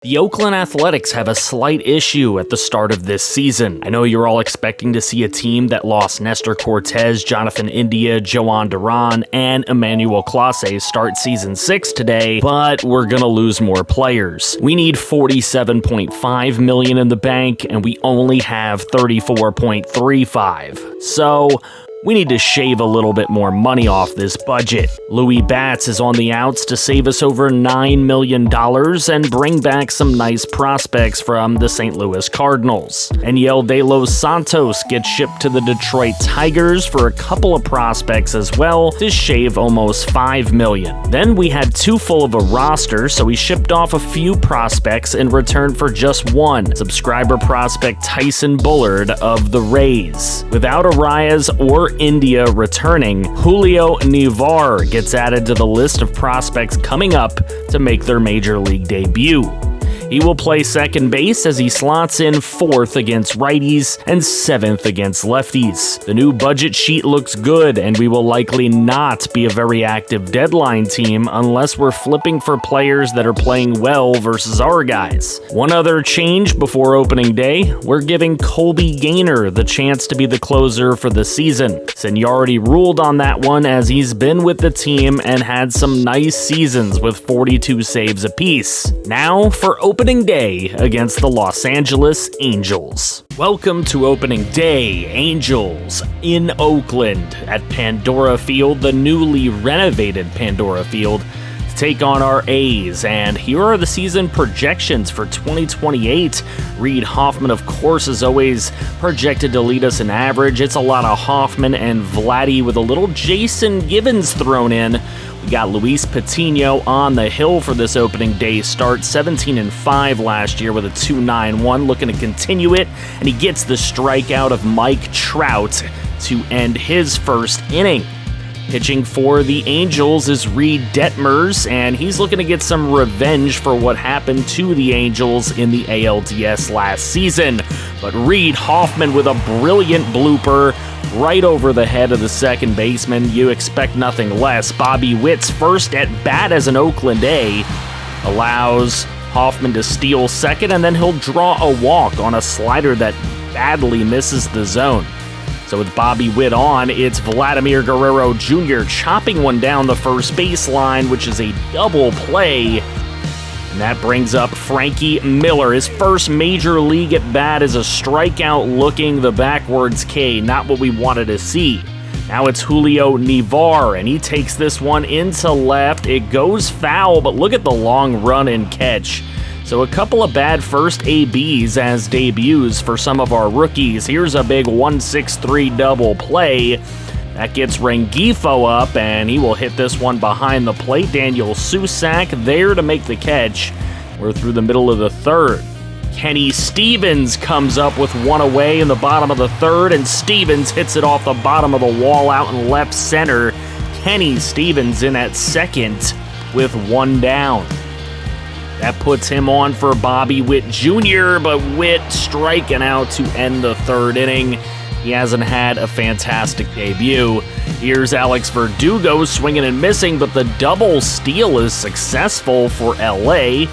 The Oakland Athletics have a slight issue at the start of this season. I know you're all expecting to see a team that lost Nestor Cortez, Jonathan India, Joan Duran, and Emmanuel Clase start Season 6 today, but we're gonna lose more players. We need $47.5 million in the bank, and we only have $34.35. So, we need to shave a little bit more money off this budget. Louis Batts is on the outs to save us over $9 million and bring back some nice prospects from the St. Louis Cardinals. Aniel De Los Santos gets shipped to the Detroit Tigers for a couple of prospects as well to shave almost $5 million. Then we had too full of a roster, so we shipped off a few prospects in return for just one, subscriber prospect Tyson Bullard of the RAZE. Without a RAZE or India returning, Julio Nevar gets added to the list of prospects coming up to make their major league debut. He will play second base as he slots in fourth against righties and seventh against lefties. The new budget sheet looks good, and we will likely not be a very active deadline team unless we're flipping for players that are playing well versus our guys. One other change before opening day, we're giving Colby Gaynor the chance to be the closer for the season. Seniority ruled on that one as he's been with the team and had some nice seasons with 42 saves apiece. Now for opening day against the Los Angeles Angels. Welcome to opening day, Angels, in Oakland at Pandora Field, the newly renovated Pandora Field, to take on our A's. And here are the season projections for 2028. Reed Hoffman, of course, is always projected to lead us in average. It's a lot of Hoffman and Vladdy with a little Jason Givens thrown in. We got Luis Patino on the hill for this opening day start, 17-5 last year with a 2.91, looking to continue it, and he gets the strikeout of Mike Trout to end his first inning. Pitching for the Angels is Reed Detmers, and he's looking to get some revenge for what happened to the Angels in the ALDS last season. But Reed Hoffman with a brilliant blooper right over the head of the second baseman. You expect nothing less. Bobby Witt's first at bat as an Oakland A allows Hoffman to steal second, and then he'll draw a walk on a slider that badly misses the zone. So with Bobby Witt on, it's Vladimir Guerrero Jr. chopping one down the first baseline, which is a double play. And that brings up Frankie Miller. His first major league at bat is a strikeout looking the backwards K, not what we wanted to see. Now it's Julio Nevar, and he takes this one into left. It goes foul, but look at the long run and catch. So a couple of bad first ABs as debuts for some of our rookies. Here's a big 1-6-3 double play. That gets Rengifo up, and he will hit this one behind the plate. Daniel Susak there to make the catch. We're through the middle of the third. Kenny Stevens comes up with one away in the bottom of the third, and Stevens hits it off the bottom of the wall out in left center. Kenny Stevens in at second with one down. That puts him on for Bobby Witt Jr., but Witt striking out to end the third inning. He hasn't had a fantastic debut. Here's Alex Verdugo swinging and missing, but the double steal is successful for LA.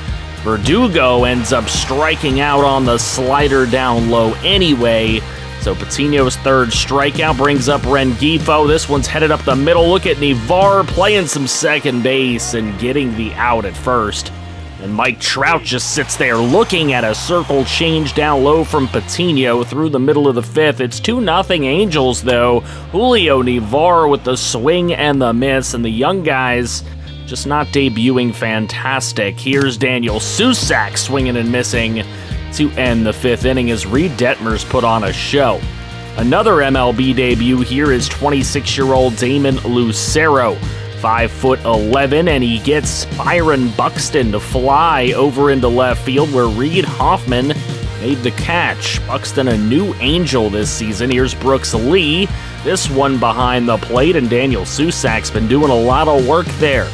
Verdugo ends up striking out on the slider down low anyway. So Patino's third strikeout brings up Rengifo. This one's headed up the middle. Look at Nevar playing some second base and getting the out at first. And Mike Trout just sits there looking at a circle change down low from Patino through the middle of the fifth. It's 2-0 Angels, though. Julio Nevar with the swing and the miss, and the young guys just not debuting fantastic. Here's Daniel Susak swinging and missing to end the fifth inning as Reed Detmers put on a show. Another MLB debut here is 26-year-old Damon Lucero. 5'11", and he gets Byron Buxton to fly over into left field where Reed Hoffman made the catch. Buxton a new Angel this season. Here's Brooks Lee. This one behind the plate, and Daniel Susak's been doing a lot of work there.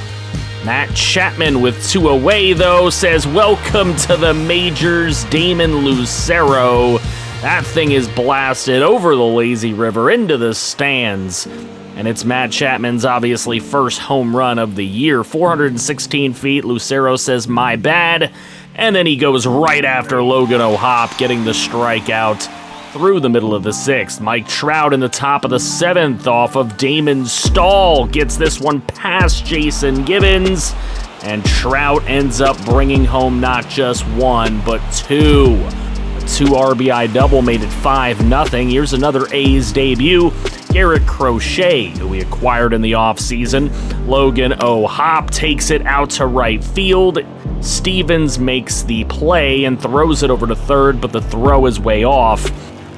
Matt Chapman with two away, though, says, "Welcome to the majors, Damon Lucero." That thing is blasted over the lazy river into the stands. And it's Matt Chapman's obviously first home run of the year. 416 feet. Lucero says, "My bad." And then he goes right after Logan O'Hoppe, getting the strikeout through the middle of the 6th. Mike Trout in the top of the 7th off of Damon Stahl gets this one past Jason Gibbons. And Trout ends up bringing home not just 1, but 2. A 2 RBI double made it 5-0. Here's another A's debut. Garrett Crochet, who we acquired in the offseason. Logan O'Hoppe takes it out to right field. Stevens makes the play and throws it over to third, but the throw is way off.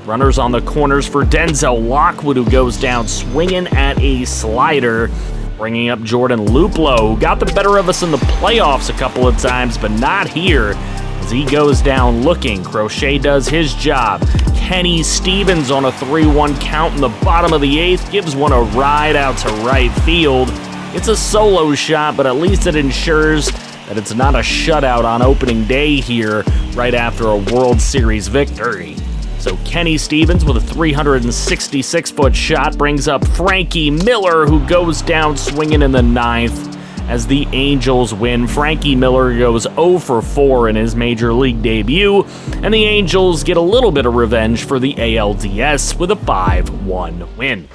Runners on the corners for Denzel Lockwood, who goes down swinging at a slider. Bringing up Jordan Luplow, who got the better of us in the playoffs a couple of times, but not here. As he goes down looking, Crochet does his job. Kenny Stevens on a 3-1 count in the bottom of the 8th gives one a ride out to right field. It's a solo shot, but at least it ensures that it's not a shutout on opening day here right after a World Series victory. So Kenny Stevens with a 366-foot shot brings up Frankie Miller, who goes down swinging in the 9th. As the Angels win, Frankie Miller goes 0 for 4 in his major league debut, and the Angels get a little bit of revenge for the ALDS with a 5-1 win.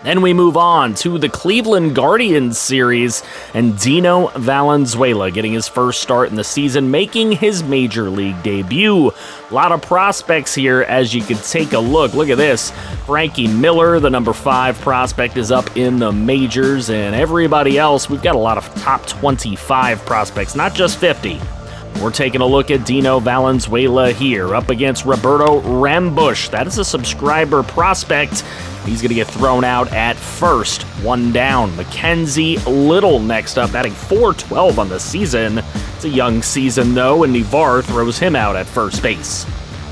Then we move on to the Cleveland Guardians series, and Dino Valenzuela getting his first start in the season, making his major league debut. A lot of prospects here as you can take a look. Look at this. Frankie Miller, the number 5 prospect, is up in the majors, and everybody else, we've got a lot of top 25 prospects, not just 50. We're taking a look at Dino Valenzuela here, up against Roberto Rambush. That is a subscriber prospect. He's going to get thrown out at first. 1 down. Mackenzie Little next up, batting .412 on the season. It's a young season, though, and Nivar throws him out at first base.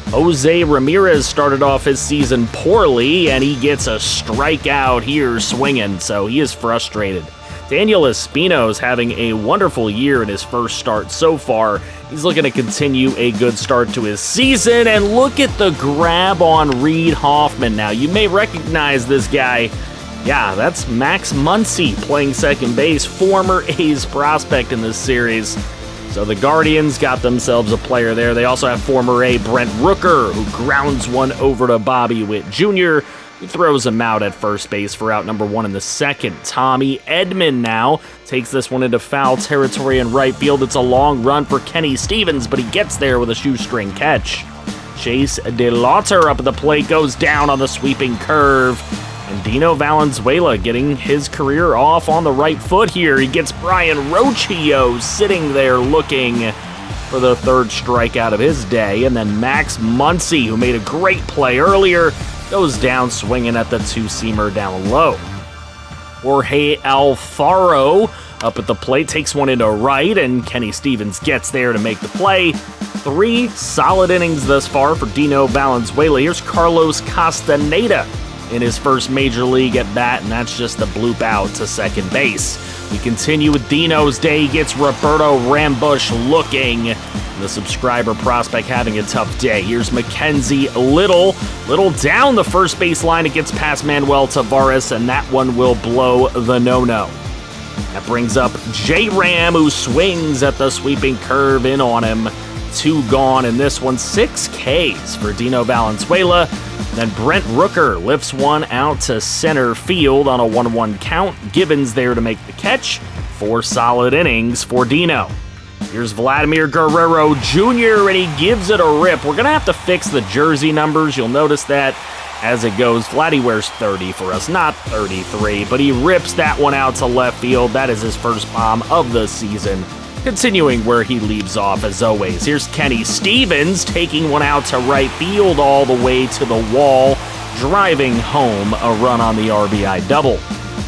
Jose Ramirez started off his season poorly, and he gets a strikeout here swinging, so he is frustrated. Daniel Espino's having a wonderful year in his first start so far. He's looking to continue a good start to his season, and look at the grab on Reed Hoffman. Now, you may recognize this guy. Yeah, that's Max Muncy playing second base, former A's prospect in this series. So the Guardians got themselves a player there. They also have former A Brent Rooker, who grounds one over to Bobby Witt Jr., He throws him out at first base for out number 1 in the 2nd. Tommy Edman now takes this one into foul territory in right field. It's a long run for Kenny Stevens, but he gets there with a shoestring catch. Chase DeLauter up at the plate goes down on the sweeping curve. And Dino Valenzuela getting his career off on the right foot here. He gets Brian Rocchio sitting there looking for the 3rd strikeout of his day. And then Max Muncy, who made a great play earlier, goes down swinging at the 2-seamer down low. Jorge Alfaro up at the plate takes one into right, and Kenny Stevens gets there to make the play. 3 solid innings thus far for Dino Valenzuela. Here's Carlos Castaneda in his first major league at bat, and that's just a bloop out to second base. We continue with Dino's day. He gets Roberto Rambush looking. The subscriber prospect having a tough day. Here's Mackenzie Little. Little down the first base line. It gets past Manuel Tavares, and that one will blow the no-no. That brings up J-Ram, who swings at the sweeping curve in on him. 2 gone in this one. 6 Ks for Dino Valenzuela. Then Brent Rooker lifts one out to center field on a 1-1 count. Gibbons there to make the catch. 4 solid innings for Dino. Here's Vladimir Guerrero Jr., and he gives it a rip. We're going to have to fix the jersey numbers. You'll notice that as it goes. Vladdy wears 30 for us, not 33, but he rips that one out to left field. That is his first bomb of the season. Continuing where he leaves off as always. Here's Kenny Stevens taking one out to right field all the way to the wall, driving home a run on the RBI double.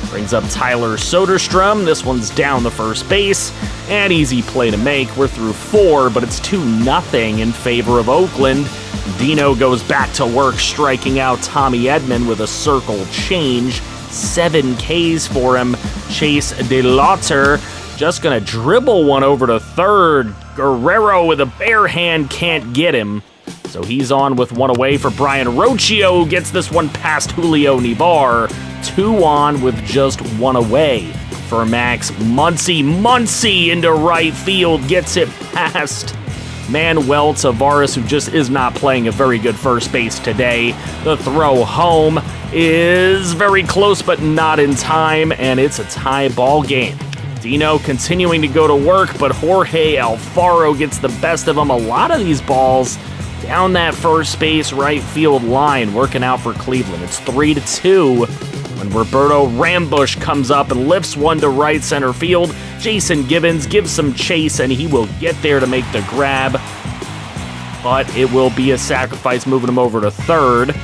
Brings up Tyler Soderstrom. This one's down the first base. An easy play to make. We're through 4, but it's 2-0 in favor of Oakland. Dino goes back to work, striking out Tommy Edman with a circle change. 7 Ks for him. Chase DeLauter just going to dribble one over to third. Guerrero with a bare hand can't get him. So he's on with one away for Brian Rocchio, who gets this one past Julio Nivar. 2 on with just 1 away for Max Muncy. Muncy into right field, gets it past Manuel Tavares, who just is not playing a very good first base today. The throw home is very close, but not in time, and it's a tie ball game. Dino continuing to go to work, but Jorge Alfaro gets the best of him. A lot of these balls down that first base right field line working out for Cleveland. It's 3-2 when Roberto Rambush comes up and lifts one to right center field. Jason Gibbons gives some chase, and he will get there to make the grab, but it will be a sacrifice moving him over to third.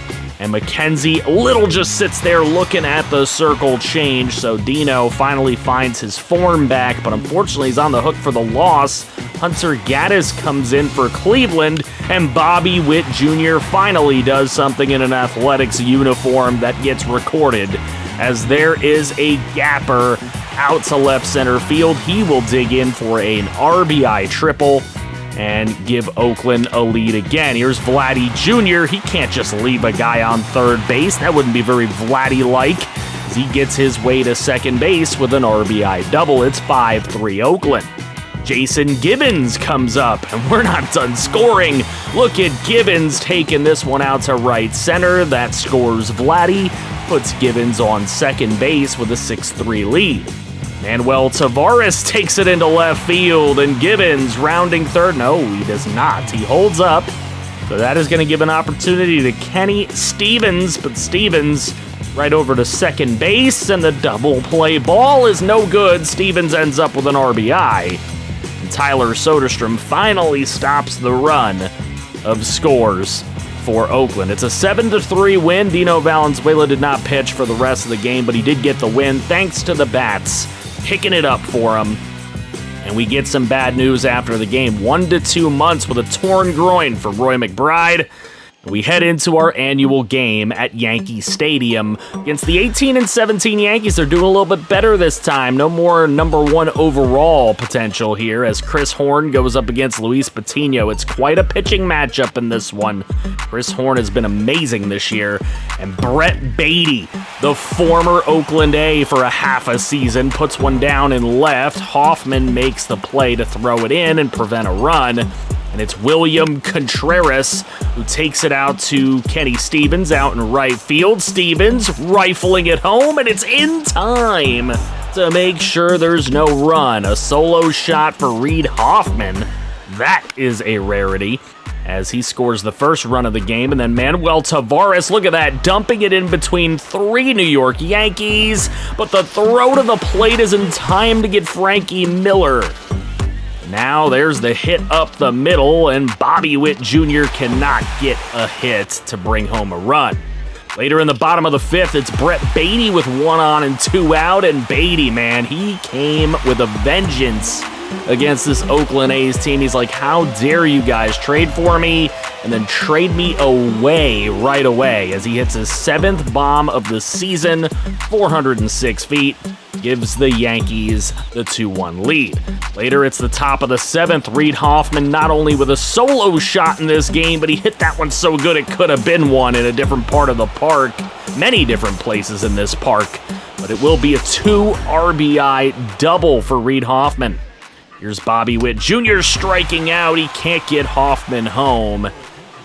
And Mackenzie Little just sits there looking at the circle change, so Dino finally finds his form back, but unfortunately he's on the hook for the loss. Hunter Gaddis comes in for Cleveland, and Bobby Witt Jr. finally does something in an Athletics uniform that gets recorded, as there is a gapper out to left center field. He will dig in for an RBI triple and give Oakland a lead again. Here's Vladdy Jr. He can't just leave a guy on third base. That wouldn't be very Vladdy-like, as he gets his way to second base with an RBI double. It's 5-3 Oakland. Jason Gibbons comes up, and we're not done scoring. Look at Gibbons taking this one out to right center. That scores Vladdy, puts Gibbons on second base with a 6-3 lead. Manuel Tavares takes it into left field, and Gibbons rounding third. No, he does not. He holds up. So that is going to give an opportunity to Kenny Stevens, but Stevens right over to second base, and the double play ball is no good. Stevens ends up with an RBI. And Tyler Soderstrom finally stops the run of scores for Oakland. It's a 7-3 win. Dino Valenzuela did not pitch for the rest of the game, but he did get the win thanks to the bats picking it up for him. And we get some bad news after the game. 1 to 2 months with a torn groin for Roy McBride. We head into our annual game at Yankee Stadium against the 18-17 Yankees. They're doing a little bit better this time. No more number one overall potential here as Chris Horn goes up against Luis Patino. It's quite a pitching matchup in this one. Chris Horn has been amazing this year. And Brett Beatty, the former Oakland A for a half a season, puts one down in left. Hoffman makes the play to throw it in and prevent a run. And it's William Contreras who takes it out to Kenny Stevens out in right field. Stevens rifling it home, and it's in time to make sure there's no run. A solo shot for Reed Hoffman. That is a rarity, as he scores the first run of the game. And then Manuel Tavares, look at that, dumping it in between 3 New York Yankees. But the throw to the plate is in time to get Frankie Miller. Now there's the hit up the middle, and Bobby Witt Jr. cannot get a hit to bring home a run. Later in the bottom of the 5th, it's Brett Beatty with 1 on and 2 out, and Beatty, man, he came with a vengeance against this Oakland A's team. He's like, how dare you guys trade for me and then trade me away right away, as he hits his 7th bomb of the season, 406 feet. Gives the Yankees the 2-1 lead. Later, it's the top of the 7th. Reed Hoffman not only with a solo shot in this game, but he hit that one so good it could have been one in a different part of the park. Many different places in this park. But it will be a 2 RBI double for Reed Hoffman. Here's Bobby Witt Jr. striking out. He can't get Hoffman home.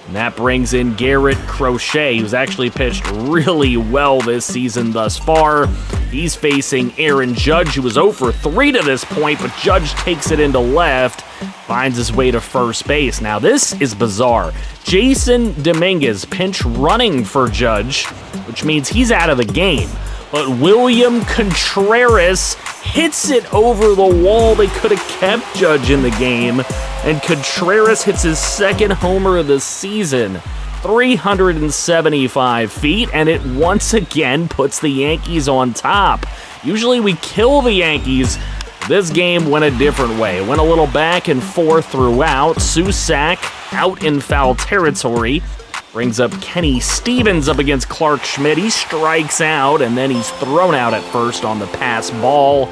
And that brings in Garrett Crochet, who's actually pitched really well this season thus far. He's facing Aaron Judge, who was 0 for 3 to this point, but Judge takes it into left, finds his way to first base. Now, this is bizarre. Jason Dominguez pinch running for Judge, which means he's out of the game. But William Contreras hits it over the wall. They could have kept Judge in the game. And Contreras hits his 2nd homer of the season. 375 feet, and it once again puts the Yankees on top. Usually we kill the Yankees. This game went a different way. It went a little back and forth throughout. Susac out in foul territory. Brings up Kenny Stevens up against Clark Schmidt. He strikes out, and then he's thrown out at first on the pass ball.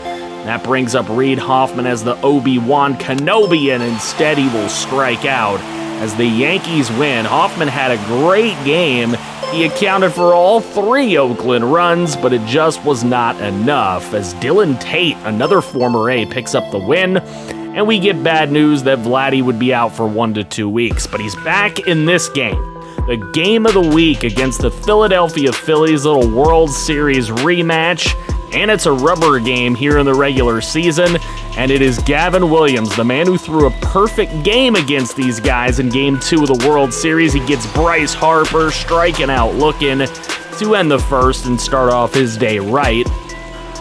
That brings up Reed Hoffman as the Obi-Wan Kenobi, and instead he will strike out as the Yankees win. Hoffman had a great game. He accounted for all 3 Oakland runs, but it just was not enough, as Dylan Tate, another former A, picks up the win. And we get bad news that Vladdy would be out for 1 to 2 weeks, but he's back in this game. The game of the week against the Philadelphia Phillies, little World Series rematch. And it's a rubber game here in the regular season. And it is Gavin Williams, the man who threw a perfect game against these guys in Game 2 of the World Series. He gets Bryce Harper striking out looking to end the first and start off his day right.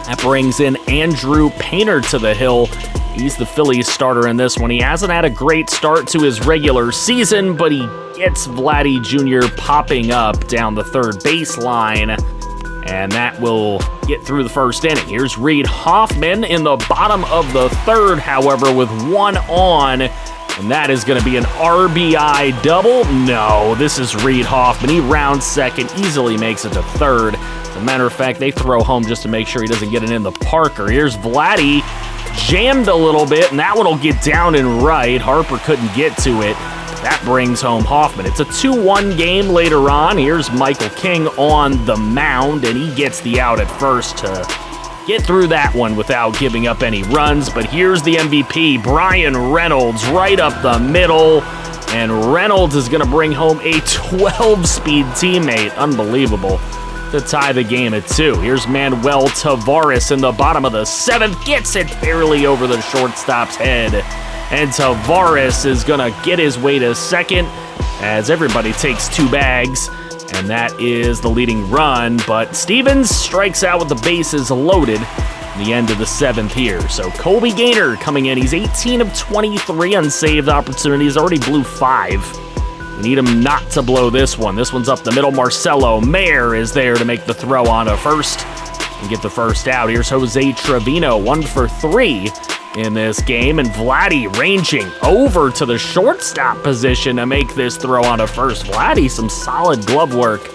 That brings in Andrew Painter to the hill. He's the Phillies starter in this one. He hasn't had a great start to his regular season, but he gets Vladdy Jr. popping up down the third baseline, and that will get through the first inning. Here's Reed Hoffman in the bottom of the third, however, with one on, and that is going to be an RBI double. No, this is Reed Hoffman. He rounds second, easily makes it to third. As a matter of fact, they throw home just to make sure he doesn't get it in the Parker. Here's Vladdy, jammed a little bit, and that one will get down and right. Harper couldn't get to it. That brings home Hoffman. It's a 2-1 game later on. Here's Michael King on the mound, and he gets the out at first to get through that one without giving up any runs. But here's the MVP, Brian Reynolds, right up the middle. And Reynolds is going to bring home a 12-speed teammate. Unbelievable. To tie the game at 2. Here's Manuel Tavares in the bottom of the 7th. Gets it barely over the shortstop's head. And Tavares is going to get his way to second as everybody takes 2 bags. And that is the leading run. But Stevens strikes out with the bases loaded in the end of the 7th here. So Colby Gaynor coming in. He's 18 of 23 unsaved opportunities. Already blew 5. We need him not to blow this one. This one's up the middle. Marcelo Mayer is there to make the throw on to first and get the first out. Here's Jose Trevino, 1 for 3 in this game. And Vladdy ranging over to the shortstop position to make this throw on to first. Vladdy, some solid glove work.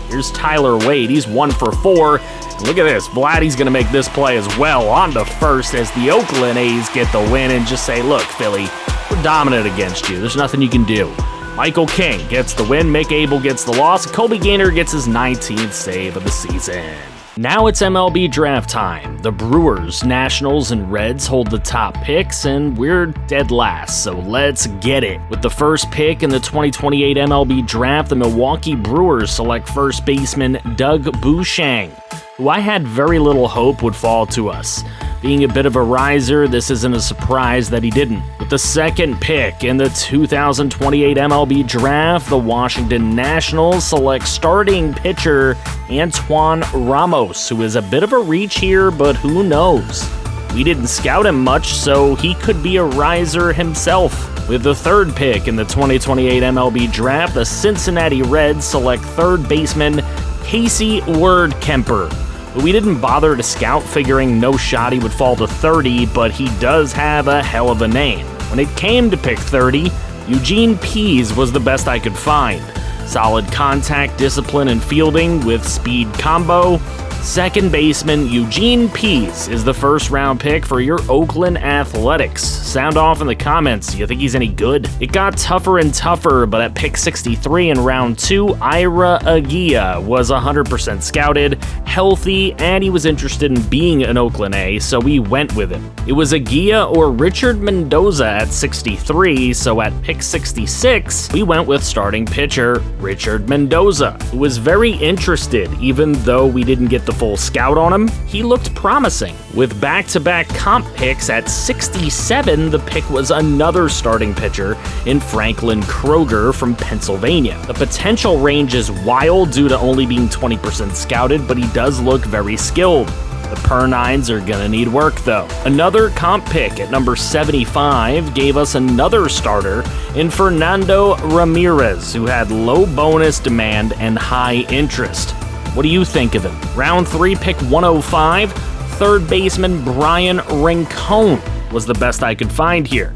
Here's Tyler Wade. He's 1 for 4. And look at this. Vladdy's going to make this play as well on to first as the Oakland A's get the win and just say, look, Philly, we're dominant against you. There's nothing you can do. Michael King gets the win, Mick Abel gets the loss, Colby Gaynor gets his 19th save of the season. Now it's MLB Draft time. The Brewers, Nationals, and Reds hold the top picks, and we're dead last, so let's get it. With the first pick in the 2028 MLB Draft, the Milwaukee Brewers select first baseman Doug Bushang, who I had very little hope would fall to us. Being a bit of a riser, this isn't a surprise that he didn't. With the second pick in the 2028 MLB Draft, the Washington Nationals select starting pitcher Antoine Ramos, who is a bit of a reach here, but who knows? We didn't scout him much, so he could be a riser himself. With the third pick in the 2028 MLB Draft, the Cincinnati Reds select third baseman Casey Werdkemper. We didn't bother to scout, figuring no shot he would fall to 30, but he does have a hell of a name. When it came to pick 30, Eugene Pease was the best I could find. Solid contact, discipline, and fielding with speed combo. Second baseman Eugene Pease is the first round pick for your Oakland Athletics. Sound off in the comments. You think he's any good? It got tougher and tougher, but at pick 63 in round 2, Ira Aguirre was 100% scouted, healthy, and he was interested in being an Oakland A, so we went with him. It was Aguirre or Richard Mendoza at 63, so at pick 66, we went with starting pitcher Richard Mendoza, who was very interested, even though we didn't get the full scout on him. He looked promising. With back-to-back comp picks at 67, the pick was another starting pitcher in Franklin Kroger from Pennsylvania. The potential range is wild due to only being 20% scouted, but he does look very skilled. The Per-9s are gonna need work though. Another comp pick at number 75 gave us another starter in Fernando Ramirez, who had low bonus demand and high interest. What do you think of him? Round 3, pick 105, third baseman Brian Rincon was the best I could find here.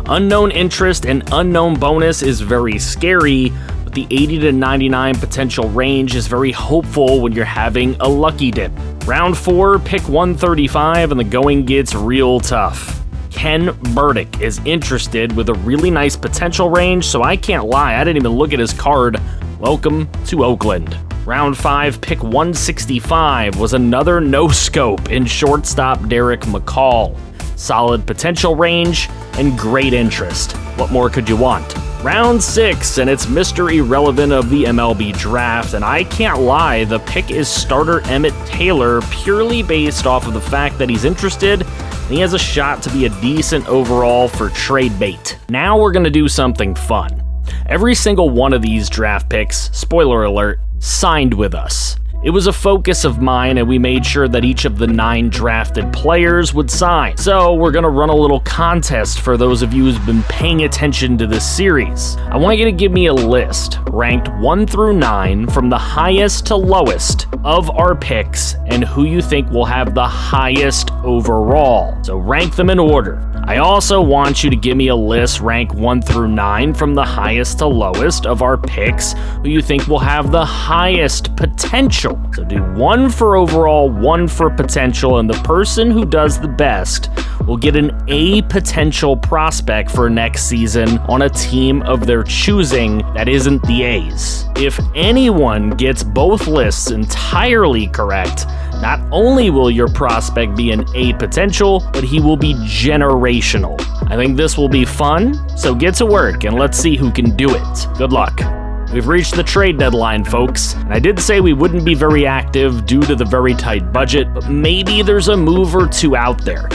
Unknown interest and unknown bonus is very scary, but the 80 to 99 potential range is very hopeful when you're having a lucky dip. Round 4, pick 135, and the going gets real tough. Ken Burdick is interested with a really nice potential range, so I can't lie, I didn't even look at his card. Welcome to Oakland. Round 5, pick 165 was another no-scope in shortstop Derek McCall. solid potential range, and great interest. What more could you want? Round 6, and it's Mr. Irrelevant of the MLB Draft, and I can't lie, the pick is starter Emmett Taylor purely based off of the fact that he's interested and he has a shot to be a decent overall for trade bait. Now we're going to do something fun. Every single one of these draft picks, spoiler alert, signed with us. It was a focus of mine, and we made sure that each of the 9 drafted players would sign. So we're gonna run a little contest for those of you who's been paying attention to this series. I want you to give me a list, ranked 1 through 9, from the highest to lowest of our picks, and who you think will have the highest overall. So rank them in order. I also want you to give me a list, rank 1 through 9, from the highest to lowest of our picks, who you think will have the highest potential. So do 1 for overall, 1 for potential, and the person who does the best will get an A potential prospect for next season on a team of their choosing that isn't the A's. If anyone gets both lists entirely correct, not only will your prospect be an A potential, but he will be generational. I think this will be fun, so get to work and let's see who can do it. Good luck. We've reached the trade deadline, folks, and I did say we wouldn't be very active due to the very tight budget, but maybe there's a move or two out there.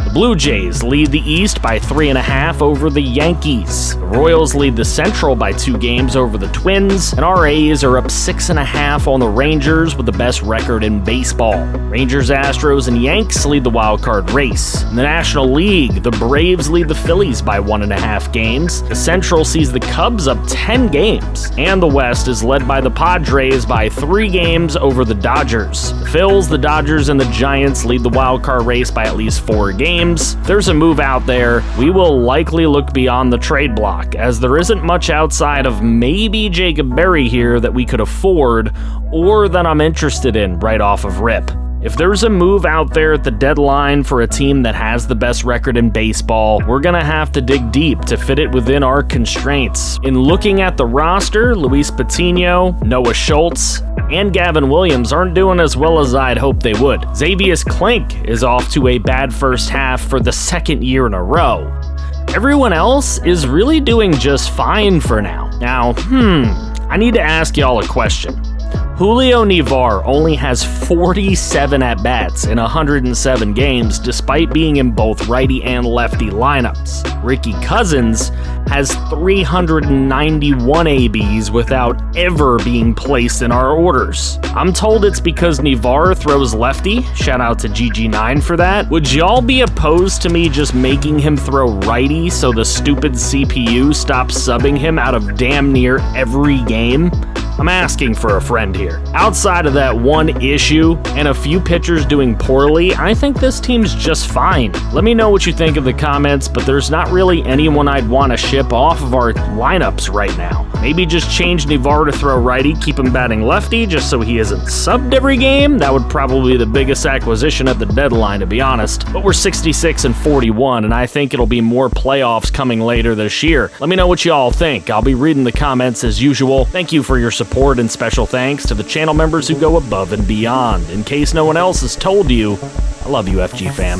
The Blue Jays lead the East by 3.5 over the Yankees. The Royals lead the Central by 2 games over the Twins, and our A's are up 6.5 on the Rangers with the best record in baseball. Rangers, Astros, and Yanks lead the wildcard race. In the National League, the Braves lead the Phillies by 1.5 games. The Central sees the Cubs up 10 games, and the West is led by the Padres by 3 games over the Dodgers. The Phils, the Dodgers, and the Giants lead the wildcard race by at least 4 games. If there's a move out there, we will likely look beyond the trade block, as there isn't much outside of maybe Jacob Berry here that we could afford or that I'm interested in right off of rip. If there's a move out there at the deadline for a team that has the best record in baseball, we're gonna have to dig deep to fit it within our constraints. In looking at the roster, Luis Patino, Noah Schultz, and Gavin Williams aren't doing as well as I'd hoped they would. Xavier Klink is off to a bad first half for the 2nd year in a row. Everyone else is really doing just fine for now. Now, I need to ask y'all a question. Julio Nivar only has 47 at-bats in 107 games despite being in both righty and lefty lineups. Ricky Cousins has 391 ABs without ever being placed in our orders. I'm told it's because Nivar throws lefty, shout out to GG9 for that. Would y'all be opposed to me just making him throw righty so the stupid CPU stops subbing him out of damn near every game? I'm asking for a friend here. Outside of that one issue and a few pitchers doing poorly, I think this team's just fine. Let me know what you think in the comments, but there's not really anyone I'd want to ship off of our lineups right now. Maybe just change Nivar to throw righty, keep him batting lefty just so he isn't subbed every game. That would probably be the biggest acquisition at the deadline, to be honest. But we're 66-41, and I think it'll be more playoffs coming later this year. Let me know what y'all think. I'll be reading the comments as usual. Thank you for your support, and special thanks to the channel members who go above and beyond. In case no one else has told you, I love you, FG fam.